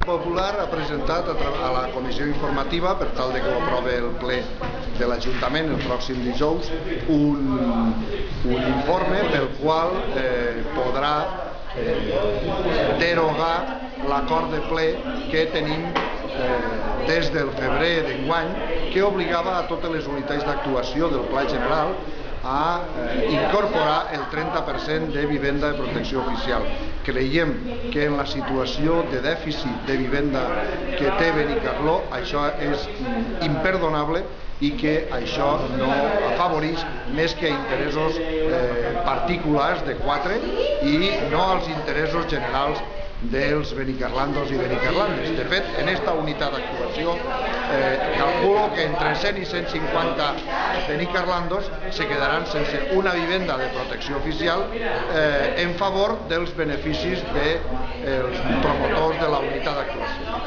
Popular ha presentat a la comissió informativa, per tal que ho aprove el ple de l'Ajuntament el pròxim dijous, un informe pel qual podrà derogar l'acord de ple que tenim des del febrer d'enguany, que obligava a totes les unitats d'actuació del Pla General a incorporar el 30% de vivenda de protecció oficial. Creiem que en la situació de dèficit de vivenda que té Benicarló això és imperdonable i que això no afavoreix més que interessos particulars de 4 i no als interessos generals dels benicarlandos i benicarlandes. De fet, en esta unitat d'actuació calculo que entre 100 i 150 benicarlandos se quedaran sense una vivenda de protecció oficial en favor dels beneficis dels promotors de la unitat d'actuació.